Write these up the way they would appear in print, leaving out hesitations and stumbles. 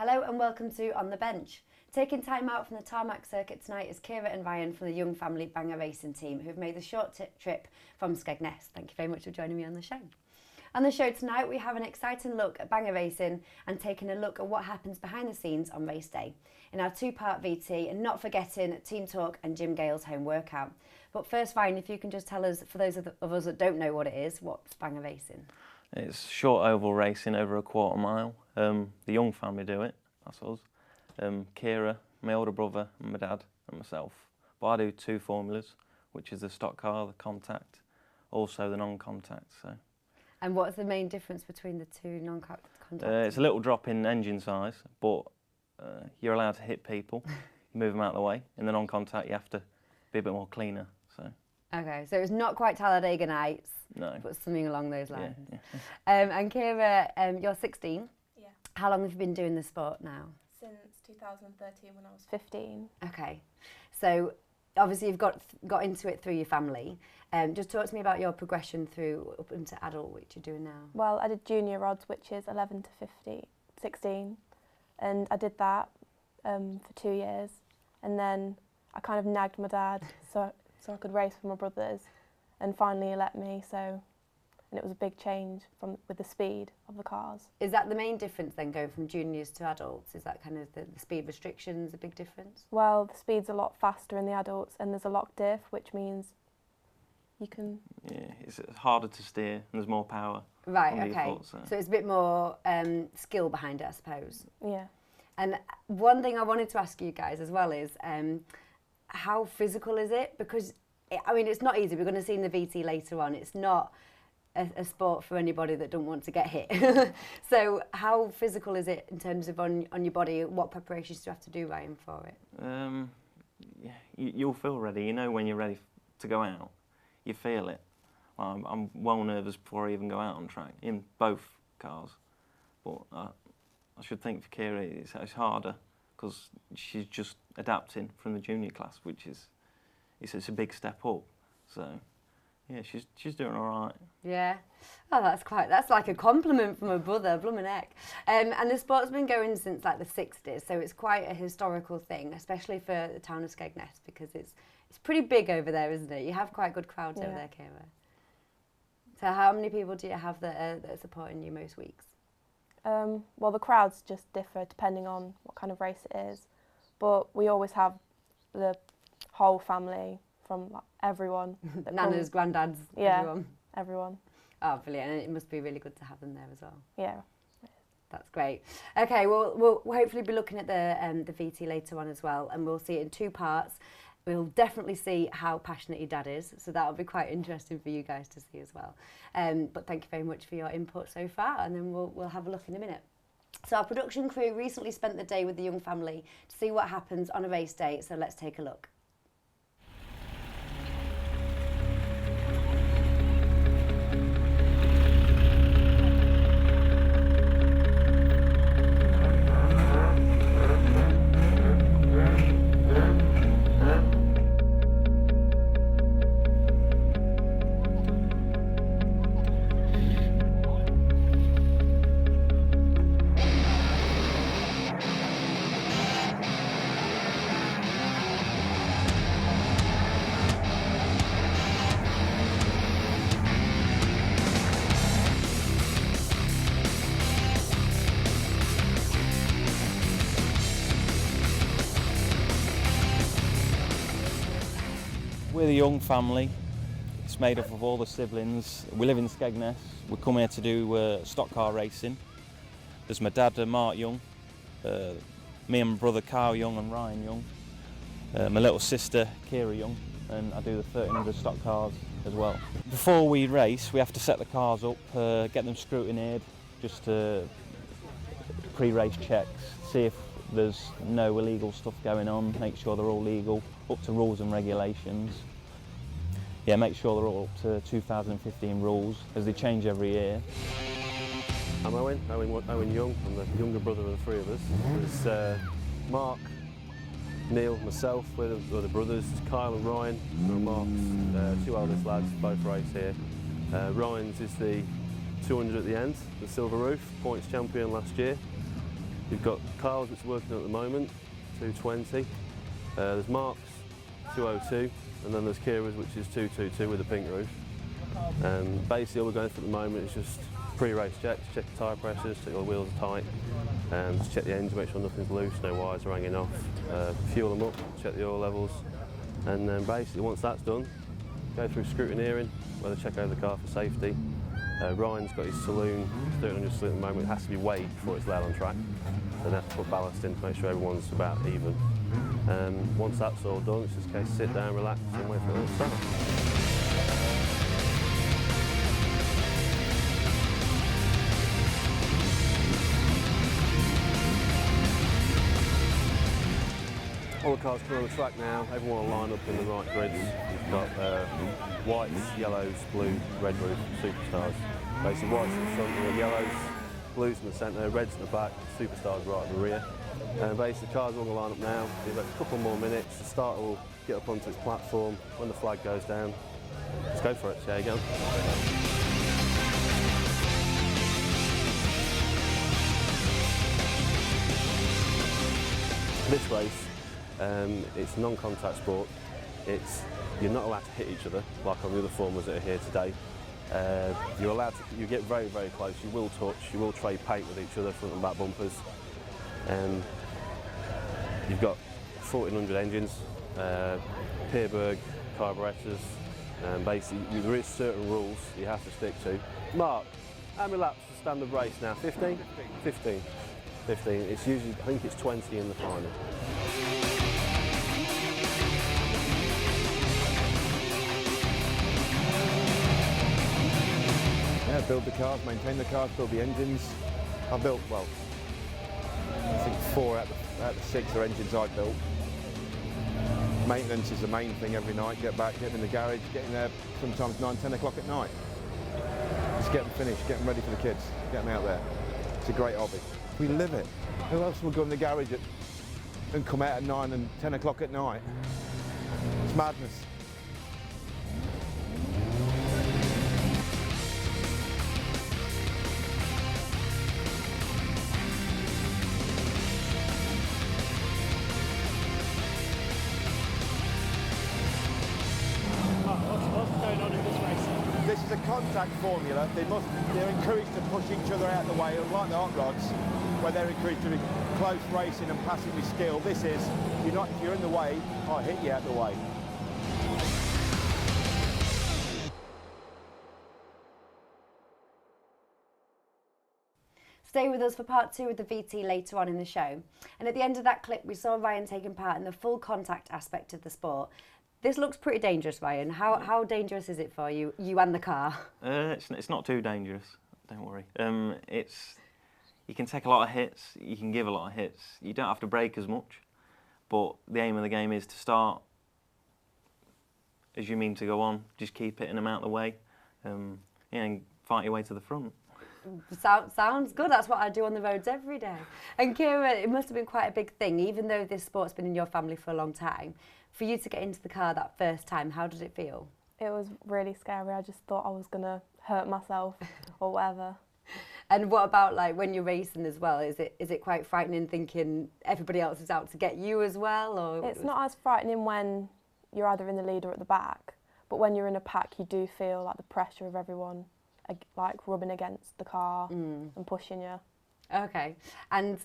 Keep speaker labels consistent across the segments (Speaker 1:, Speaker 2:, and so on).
Speaker 1: Hello and welcome to On the Bench. Taking time out from the tarmac circuit tonight is Kira and Ryan from the young family Bangor Mason team who've made the short trip from Skegness. Thank you very much for joining me on the show. On the show tonight we have an exciting look at Bangor racing and taking a look at what happens behind the scenes on race day in our two-part VT, and not forgetting team talk and Jim Gale's home workout. But first, Ryan, if you can just tell us, for those of us that don't know what it is, what's Bangor racing?
Speaker 2: It's short oval racing over a quarter mile. The young family do it, that's us. Kira, my older brother, and my dad, and myself. But I do two formulas, which is the stock car, the contact, also the non-contact. So.
Speaker 1: And what's the main difference between the two non-contact?
Speaker 2: It's a little drop in engine size, but you're allowed to hit people, move them out of the way. In the non-contact, you have to be a bit more cleaner. So.
Speaker 1: Okay, so it's not quite Talladega Nights,
Speaker 2: no,
Speaker 1: but something along those lines.
Speaker 2: Yeah.
Speaker 1: And Kira, you're 16.
Speaker 3: Yeah.
Speaker 1: How long have you been doing the sport now?
Speaker 3: Since 2013 when I was 15.
Speaker 1: Okay, so obviously you've got into it through your family. Just talk to me about your progression through up into adult, which you're doing now.
Speaker 3: Well, I did junior rods, which is 11 to 16, and I did that for 2 years, and then I kind of nagged my dad so I could race with my brothers, and finally he let me. And it was a big change with the speed of the cars.
Speaker 1: Is that the main difference then, going from juniors to adults? Is that kind of the speed restrictions a big difference?
Speaker 3: Well, the speed's a lot faster in the adults, and there's a lock diff, which means you can...
Speaker 2: Yeah, it's harder to steer and there's more power.
Speaker 1: Right, okay.
Speaker 2: Default, so
Speaker 1: It's a bit more skill behind it, I suppose.
Speaker 3: Yeah.
Speaker 1: And one thing I wanted to ask you guys as well is, how physical is it? Because, it's not easy. We're going to see in the VT later on, it's not a sport for anybody that don't want to get hit. So how physical is it in terms of on your body? What preparations do you have to do, Ryan, for it?
Speaker 2: Yeah, you'll feel ready. You know when you're ready to go out. You feel it. Well, I'm well nervous before I even go out on track, in both cars. But I should think for Kira it's harder because she's just adapting from the junior class, which is it's a big step up. So. Yeah, she's doing all right.
Speaker 1: Yeah. Oh, that's like a compliment from a brother, bloomin' heck. And the sport's been going since like the 60s, so it's quite a historical thing, especially for the town of Skegness, because it's pretty big over there, isn't it? You have quite good crowds over there, Kira. So how many people do you have that are supporting you most weeks?
Speaker 3: Well, the crowds just differ depending on what kind of race it is, but we always have the whole family from everyone.
Speaker 1: Nanas, granddads,
Speaker 3: everyone.
Speaker 1: Oh, brilliant. And it must be really good to have them there as well.
Speaker 3: Yeah.
Speaker 1: That's great. Okay, well, we'll hopefully be looking at the VT later on as well, and we'll see it in two parts. We'll definitely see how passionate your dad is, so that'll be quite interesting for you guys to see as well. But thank you very much for your input so far, and then we'll have a look in a minute. So our production crew recently spent the day with the young family to see what happens on a race day, so let's take a look.
Speaker 2: We're the young family. It's made up of all the siblings. We live in Skegness. We come here to do stock car racing. There's my dad, Mark Young, me and my brother Carl Young and Ryan Young, my little sister Kira Young, and I do the 1300 stock cars as well. Before we race, we have to set the cars up, get them scrutineered, just to pre-race checks, see if there's no illegal stuff going on, make sure they're all legal, up to rules and regulations. Yeah, make sure they're all up to 2015 rules, as they change every year.
Speaker 4: I'm Owen Young. I'm the younger brother of the three of us. There's Mark, Neil, myself, we're the brothers, Kyle and Ryan, who are Mark's two eldest lads, both race here. Ryan's is the 200 at the end, the Silver Roof, points champion last year. You've got Carl's, which is working at the moment, 220. There's Mark's, 202, and then there's Kira's, which is 222 with a pink roof. Basically all we're going for at the moment is just pre-race checks, check the tyre pressures, check all the wheels are tight, just check the engine, make sure nothing's loose, no wires are hanging off, fuel them up, check the oil levels, and then basically once that's done, go through scrutineering, where they check over the car for safety. Ryan's got his saloon, 1300 saloon at the moment, it has to be weighed before it's laid on track. Then they have to put ballast in to make sure everyone's about even. Once that's all done, it's just a case of sit down, relax and wait for it to start. All the cars coming on the track now, everyone will line up in the right grids. You've got whites, yellows, blue, red roof, superstars. Basically whites in the front, and the yellows, blues in the centre, reds in the back, superstars right at the rear. Basically the cars are all going to line up now, give it a couple more minutes, the starter will get up onto its platform, when the flag goes down, let's go for it, see how you go. This race, it's a non-contact sport. You're not allowed to hit each other like on the other formers that are here today. You're allowed to, you get very, very close. You will touch, you will trade paint with each other, front and back bumpers. You've got 1400 engines, Peerberg carburetors, and basically there is certain rules you have to stick to. Mark, how many laps is the standard race now? 15? 15. 15. It's usually, I think it's 20 in the final.
Speaker 5: Yeah, build the cars, maintain the cars, build the engines. I built, well, I think 4 out of the 6 are engines I built. Maintenance is the main thing every night. Get back, get in the garage, get in there sometimes 9, 10 o'clock at night. Just get them finished, get them ready for the kids, get them out there. It's a great hobby. We live it. Who else will go in the garage and come out at 9 and 10 o'clock at night? It's madness. This is a contact formula. They're encouraged to push each other out of the way, unlike the hot rods, where they're encouraged to be close racing and passing with skill. This is, if you're in the way, I'll hit you out of the way.
Speaker 1: Stay with us for part 2 of the VT later on in the show. And at the end of that clip, we saw Ryan taking part in the full contact aspect of the sport. This looks pretty dangerous, Ryan. How dangerous is it for you and the car?
Speaker 2: It's not too dangerous, don't worry. You can take a lot of hits, you can give a lot of hits. You don't have to brake as much, but the aim of the game is to start as you mean to go on. Just keep hitting them out of the way, and fight your way to the front.
Speaker 1: Sounds good. That's what I do on the roads every day. And Kira, it must have been quite a big thing, even though this sport's been in your family for a long time. For you to get into the car that first time, how did it feel?
Speaker 3: It was really scary. I just thought I was going to hurt myself or whatever.
Speaker 1: And what about like when you're racing as well? Is it quite frightening thinking everybody else is out to get you as well? Or
Speaker 3: it's not as frightening when you're either in the lead or at the back, but when you're in a pack you do feel like the pressure of everyone like rubbing against the car and pushing you.
Speaker 1: Okay. And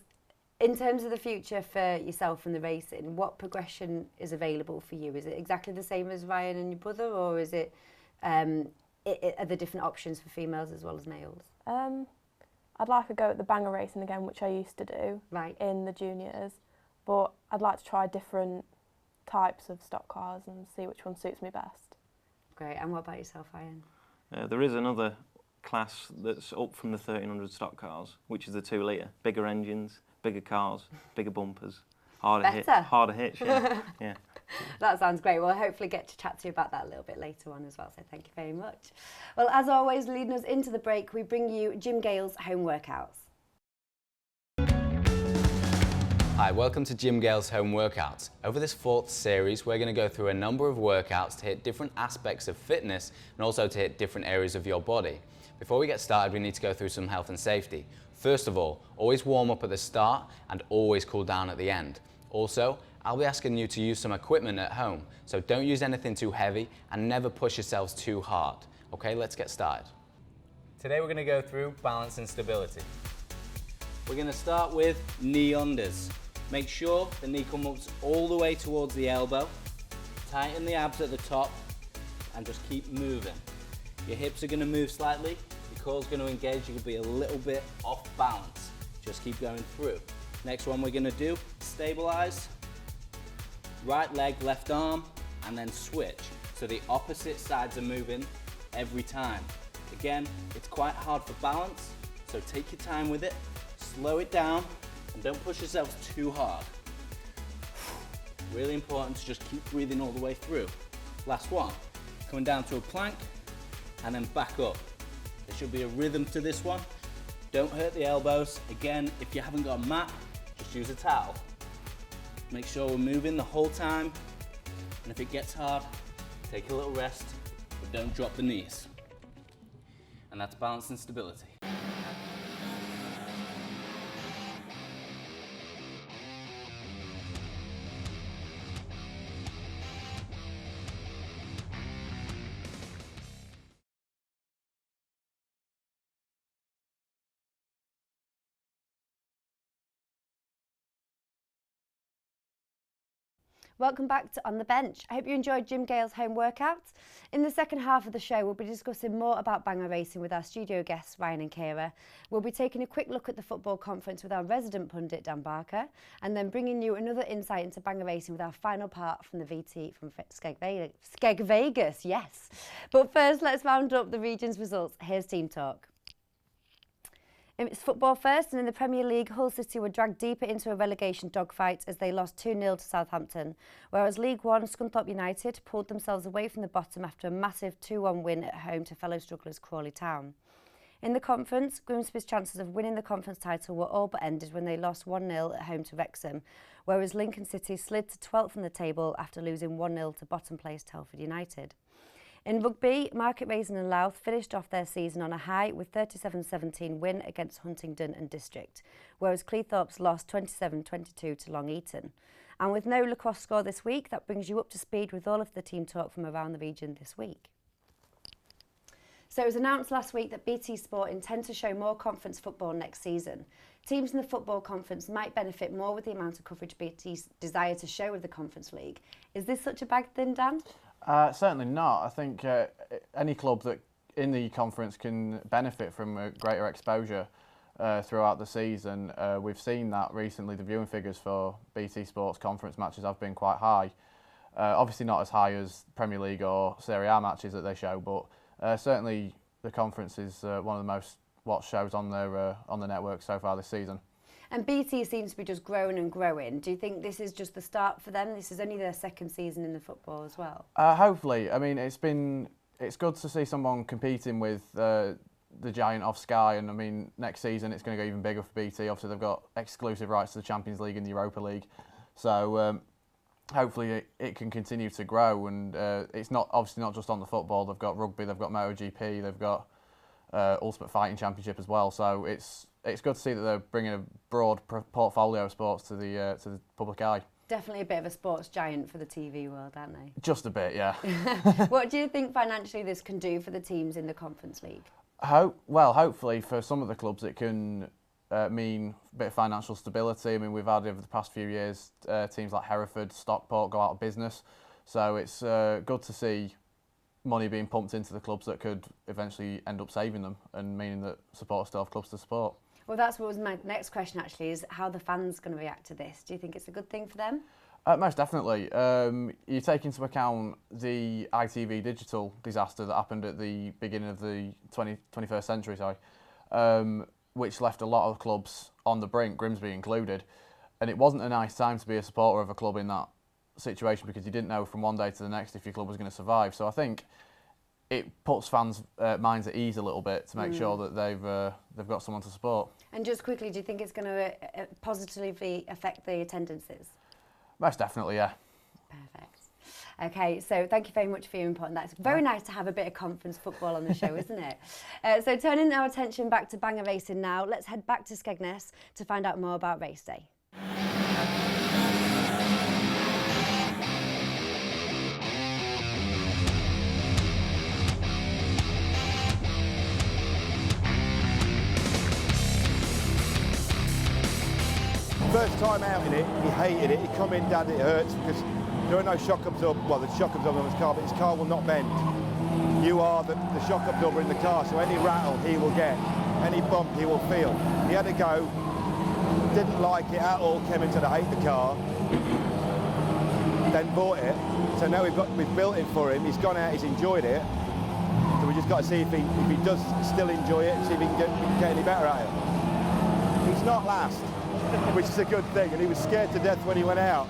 Speaker 1: in terms of the future for yourself and the racing, what progression is available for you? Is it exactly the same as Ryan and your brother, or is it are there different options for females as well as males?
Speaker 3: I'd like to go at the Bangor Racing again, which I used to do in the juniors, but I'd like to try different types of stock cars and see which one suits me best.
Speaker 1: Great. And what about yourself, Ryan?
Speaker 2: There is another class that's up from the 1300 stock cars, which is the 2 litre. Bigger engines, bigger cars, bigger bumpers, harder hits, yeah. Yeah.
Speaker 1: That sounds great. We'll hopefully get to chat to you about that a little bit later on as well, so thank you very much. Well, as always, leading us into the break, we bring you Jim Gale's home workouts.
Speaker 6: Hi, welcome to Jim Gale's Home Workouts. Over this 4th series, we're going to go through a number of workouts to hit different aspects of fitness and also to hit different areas of your body. Before we get started, we need to go through some health and safety. First of all, always warm up at the start and always cool down at the end. Also, I'll be asking you to use some equipment at home, so don't use anything too heavy and never push yourselves too hard. Okay, let's get started. Today we're going to go through balance and stability. We're going to start with knee unders. Make sure the knee comes all the way towards the elbow. Tighten the abs at the top and just keep moving. Your hips are going to move slightly, your core's going to engage, you will be a little bit off balance. Just keep going through. Next one we're going to do, stabilize. Right leg, left arm, and then switch. So the opposite sides are moving every time. Again, it's quite hard for balance, so take your time with it, slow it down, and don't push yourselves too hard. Really important to just keep breathing all the way through. Last one, coming down to a plank, and then back up. There should be a rhythm to this one. Don't hurt the elbows. Again, if you haven't got a mat, just use a towel. Make sure we're moving the whole time, and if it gets hard, take a little rest, but don't drop the knees. And that's balance and stability.
Speaker 1: Welcome back to On the Bench. I hope you enjoyed Jim Gale's home workouts. In the second half of the show, we'll be discussing more about Bangor Racing with our studio guests, Ryan and Kira. We'll be taking a quick look at the football conference with our resident pundit, Dan Barker, and then bringing you another insight into Bangor Racing with our final part from the VT from Skegness, yes. But first, let's round up the region's results. Here's Team Talk. It's football first, and in the Premier League, Hull City were dragged deeper into a relegation dogfight as they lost 2-0 to Southampton, whereas League One, Scunthorpe United pulled themselves away from the bottom after a massive 2-1 win at home to fellow strugglers Crawley Town. In the conference, Grimsby's chances of winning the conference title were all but ended when they lost 1-0 at home to Wrexham, whereas Lincoln City slid to 12th on the table after losing 1-0 to bottom place Telford United. In rugby, Market Mason and Louth finished off their season on a high with 37-17 win against Huntingdon and District, whereas Cleethorpes lost 27-22 to Long Eaton. And with no lacrosse score this week, that brings you up to speed with all of the team talk from around the region this week. So it was announced last week that BT Sport intend to show more conference football next season. Teams in the football conference might benefit more with the amount of coverage BT's desire to show with the Conference League. Is this such a bad thing, Dan?
Speaker 7: Certainly not. I think any club that in the conference can benefit from a greater exposure throughout the season. We've seen that recently. The viewing figures for BT Sports conference matches have been quite high. Obviously not as high as Premier League or Serie A matches that they show, but certainly the conference is one of the most watched shows on the network so far this season.
Speaker 1: And BT seems to be just growing and growing. Do you think this is just the start for them? This is only their second season in the football as well.
Speaker 7: Hopefully. I mean, it's good to see someone competing with the giant of Sky, and I mean, next season it's going to go even bigger for BT. Obviously, they've got exclusive rights to the Champions League and the Europa League, so hopefully it can continue to grow. And it's obviously not just on the football. They've got rugby, they've got MotoGP, they've got Ultimate Fighting Championship as well. So it's good to see that they're bringing a broad portfolio of sports to the public eye.
Speaker 1: Definitely a bit of a sports giant for the TV world, aren't they?
Speaker 7: Just a bit, yeah.
Speaker 1: What do you think financially this can do for the teams in the Conference League?
Speaker 7: Hopefully for some of the clubs it can mean a bit of financial stability. I mean, we've had over the past few years teams like Hereford, Stockport go out of business. So it's good to see money being pumped into the clubs that could eventually end up saving them and meaning that supporters still have clubs to support.
Speaker 1: Well, that's what was my next question actually, is how the fans going to react to this. Do you think it's a good thing for them?
Speaker 7: Most definitely. You take into account the ITV digital disaster that happened at the beginning of the 21st century, which left a lot of clubs on the brink, Grimsby included. And it wasn't a nice time to be a supporter of a club in that situation because you didn't know from one day to the next if your club was going to survive. So I think it puts fans' minds at ease a little bit to make sure that they've got someone to support. And
Speaker 1: just quickly, do you think it's going to positively affect the attendances?
Speaker 7: Most definitely, yeah.
Speaker 1: Perfect. Okay, so thank you very much for your input. And that's very nice to have a bit of conference football on the show, isn't it? So turning our attention back to Bangor Racing now, let's head back to Skegness to find out more about race day.
Speaker 5: First time out in it, he hated it. He come in, Dad, it hurts because there are no shock absorber. Well, the shock absorber on his car, but his car will not bend. You are the shock absorber in the car, so any rattle he will get, any bump he will feel. He had a go, didn't like it at all, came into hate the car, then bought it. So now we've built it for him. He's gone out, he's enjoyed it. So we just got to see if he does still enjoy it, and see if he can get any better at it. He's not last, which is a good thing, and he was scared to death when he went out.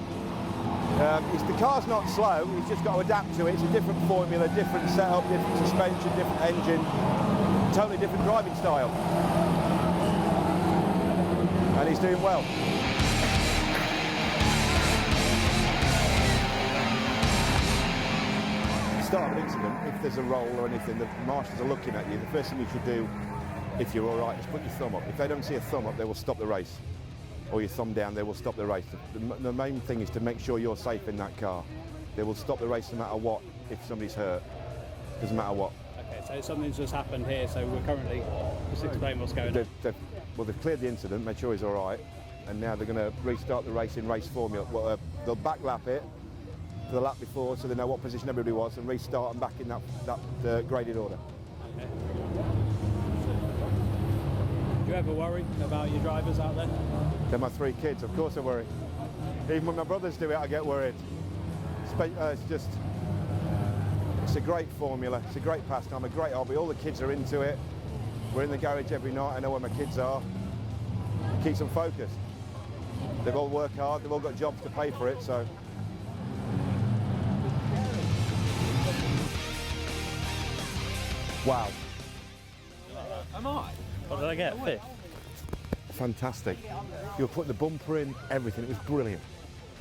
Speaker 5: The car's not slow, he's just got to adapt to it. It's a different formula, different setup, different suspension, different engine, totally different driving style. And he's doing well. At the start of an incident, if there's a roll or anything, the marshals are looking at you. The first thing you should do, if you're all right, is put your thumb up. If they don't see a thumb up, they will stop the race. Or your thumb down, they will stop the race. The main thing is to make sure you're safe in that car. They will stop the race no matter what. If somebody's hurt, doesn't matter what.
Speaker 8: Okay, so something's just happened here, so we're currently, just explain what's going on.
Speaker 5: They've cleared the incident, made sure he's all right, and now they're going to restart the race in race formula. Well, they'll back lap it for the lap before, so they know what position everybody was, and restart them back in that graded order.
Speaker 8: Okay. Do you ever worry about your drivers out there?
Speaker 5: They're my 3 kids, of course I worry. Even when my brothers do it, I get worried. It's a great formula, it's a great pastime, a great hobby. All the kids are into it. We're in the garage every night, I know where my kids are. It keeps them focused. They've all worked hard, they've all got jobs to pay for it, so. Wow.
Speaker 8: Am I?
Speaker 2: What did I get? 5th?
Speaker 5: Fantastic. You were putting the bumper in, everything, it was brilliant.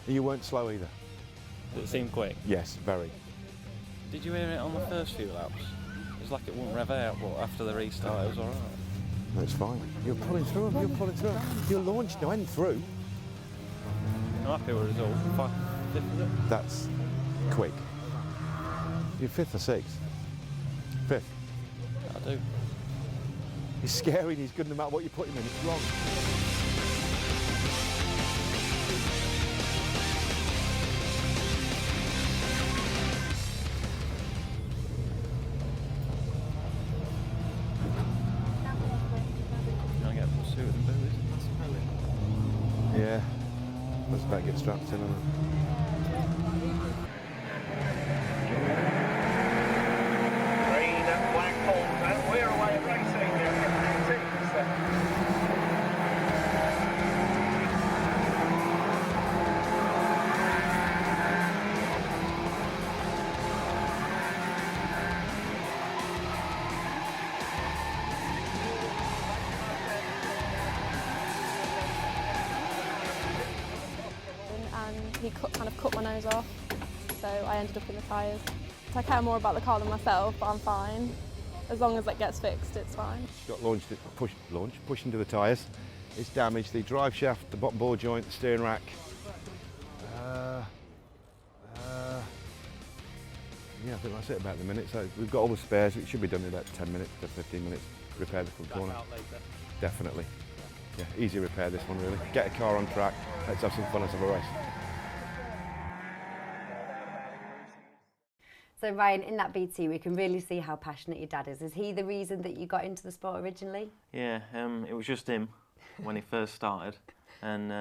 Speaker 5: And you weren't slow either.
Speaker 2: Did it seem quick?
Speaker 5: Yes, very.
Speaker 2: Did you hear it on the first few laps? It was like it wouldn't rev out, but after the restart it was alright.
Speaker 5: No, it's fine. You're pulling through them, you're pulling through them. You're launched, no end through.
Speaker 2: I'm happy with the result. 5th, is it?
Speaker 5: That's quick. You're 5th or 6th? 5th.
Speaker 2: I do.
Speaker 5: He's scary and he's good no matter what you put him in, it's wrong.
Speaker 2: Can I get a suit and boots?
Speaker 5: Yeah, let's better get strapped in on it.
Speaker 3: And he kind of cut my nose off, so I ended up in the tyres. So I care more about the car than myself, but I'm fine. As long as it gets fixed, it's fine.
Speaker 5: She got pushed into the tyres. It's damaged the drive shaft, the bottom ball joint, the steering rack. Yeah, I think that's it about the minute. So we've got all the spares. It should be done in about 10 minutes to 15 minutes. Repair the front corner. Definitely. Yeah, easy repair this one really. Get a car on track. Let's have some fun, let's have a race.
Speaker 1: So Ryan, in that BT, we can really see how passionate your dad is. Is he the reason that you got into the sport originally?
Speaker 2: Yeah, it was just him when he first started, and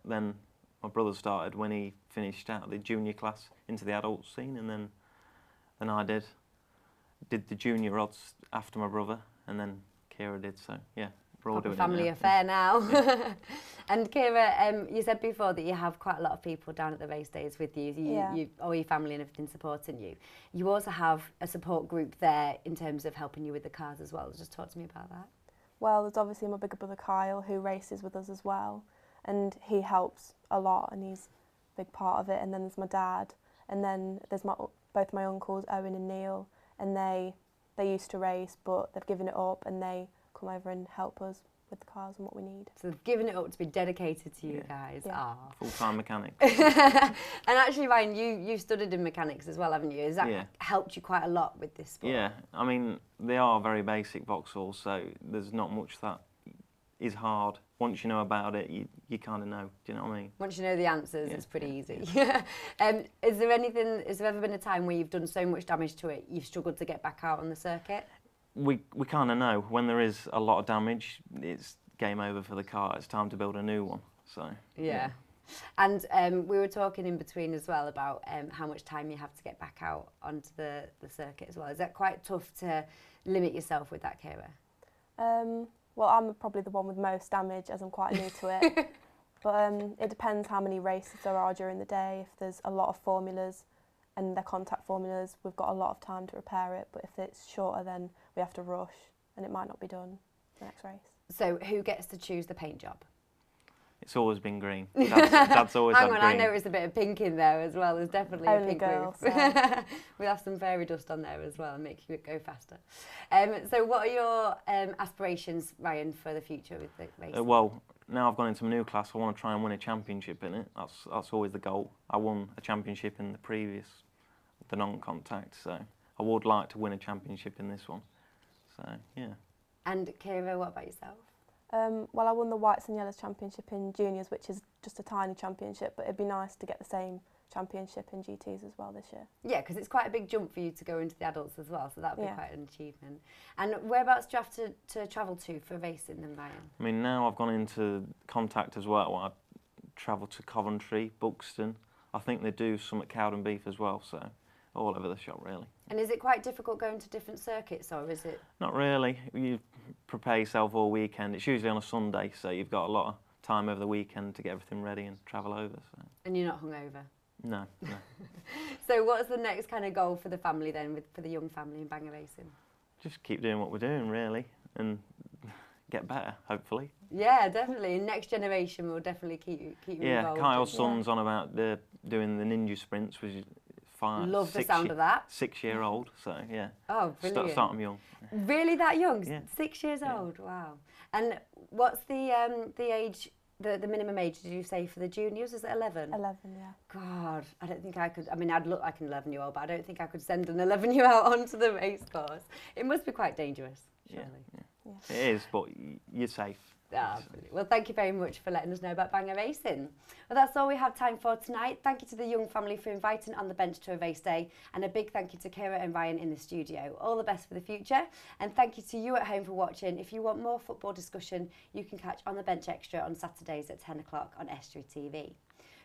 Speaker 2: then my brother started when he finished out of the junior class into the adult scene, and then I did the junior odds after my brother, and then Kira did. So yeah, we're all doing it now.
Speaker 1: Family affair now. And Kira, you said before that you have quite a lot of people down at the race days with you, all your family and everything supporting you. You also have a support group there in terms of helping you with the cars as well. Just talk to me about that.
Speaker 3: Well, there's obviously my bigger brother Kyle, who races with us as well, and he helps a lot and he's a big part of it. And then there's my dad, And then there's both my uncles, Owen and Neil, and they used to race, but they've given it up, and they come over and help us with the cars and what we need.
Speaker 1: So they've given it up to be dedicated to you guys.
Speaker 3: Yeah.
Speaker 1: Ah.
Speaker 2: Full-time mechanic.
Speaker 1: And actually, Ryan, you studied in mechanics as well, haven't you? Has that helped you quite a lot with this sport?
Speaker 2: Yeah, I mean, they are very basic Vauxhalls, so there's not much that is hard. Once you know about it, you kind of know, do you know what I mean?
Speaker 1: Once you know the answers, it's pretty easy. Is there ever been a time where you've done so much damage to it, you've struggled to get back out on the circuit?
Speaker 2: We kind of know. When there is a lot of damage, it's game over for the car. It's time to build a new one, so.
Speaker 1: Yeah. And we were talking in between as well about how much time you have to get back out onto the circuit as well. Is that quite tough to limit yourself with that, Kira?
Speaker 3: Well, I'm probably the one with most damage as I'm quite new to it. But it depends how many races there are during the day. If there's a lot of formulas and they're contact formulas, we've got a lot of time to repair it. But if it's shorter, then we have to rush and it might not be done the next race.
Speaker 1: So who gets to choose the paint job?
Speaker 2: It's always been green. Dad's always had green.
Speaker 1: Hang on, I noticed a bit of pink in there as well. There's definitely
Speaker 3: Only
Speaker 1: a pink
Speaker 3: girls,
Speaker 1: roof.
Speaker 3: yeah.
Speaker 1: We'll have some fairy dust on there as well and make it go faster. So what are your aspirations, Ryan, for the future with the race?
Speaker 2: Well, now I've gone into my new class, I want to try and win a championship in it. That's always the goal. I won a championship in the non-contact, so I would like to win a championship in this one. So, yeah.
Speaker 1: And Kira, what about yourself?
Speaker 3: Well, I won the Whites and Yellows Championship in juniors, which is just a tiny championship, but it'd be nice to get the same championship in GTs as well this year.
Speaker 1: Yeah, because it's quite a big jump for you to go into the adults as well, so that would be quite an achievement. And whereabouts do you have to travel to for racing then, Ryan?
Speaker 2: I mean, now I've gone into contact as well. I travel to Coventry, Buxton. I think they do some at Cowdenbeath as well, so all over the shop really.
Speaker 1: And is it quite difficult going to different circuits, or is it?
Speaker 2: Not really. You prepare yourself all weekend. It's usually on a Sunday, so you've got a lot of time over the weekend to get everything ready and travel over. So.
Speaker 1: And you're not hungover?
Speaker 2: No, no.
Speaker 1: So what's the next kind of goal for the family then, for the young family in Bangor Racing?
Speaker 2: Just keep doing what we're doing really, and get better, hopefully.
Speaker 1: Yeah, definitely. Next generation will definitely keep you involved.
Speaker 2: Yeah, Kyle's son's on about doing the ninja sprints, which is
Speaker 1: Love the sound of that.
Speaker 2: 6-year-old, so yeah.
Speaker 1: Oh, brilliant.
Speaker 2: Start them young.
Speaker 1: Really that young?
Speaker 2: Yeah.
Speaker 1: 6 years old, wow. And what's the age, the minimum age, did you say, for the juniors? Is it 11?
Speaker 3: 11, yeah.
Speaker 1: God, I don't think I could, I mean, I'd look like an 11-year-old, but I don't think I could send an 11-year-old onto the race course. It must be quite dangerous, surely.
Speaker 2: Yeah. It is, but you're safe.
Speaker 1: Ah, brilliant. Well, thank you very much for letting us know about Bangor Racing. Well, that's all we have time for tonight. Thank you to the Young family for inviting On the Bench to a race day, and a big thank you to Kira and Ryan in the studio. All the best for the future, and thank you to you at home for watching. If you want more football discussion, you can catch On the Bench Extra on Saturdays at 10 o'clock on Estuary TV.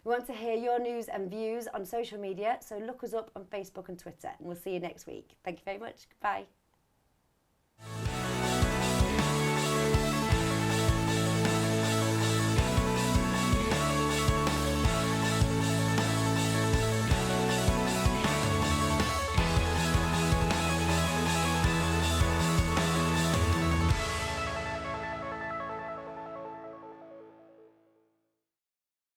Speaker 1: We want to hear your news and views on social media, so look us up on Facebook and Twitter, and we'll see you next week. Thank you very much. Goodbye.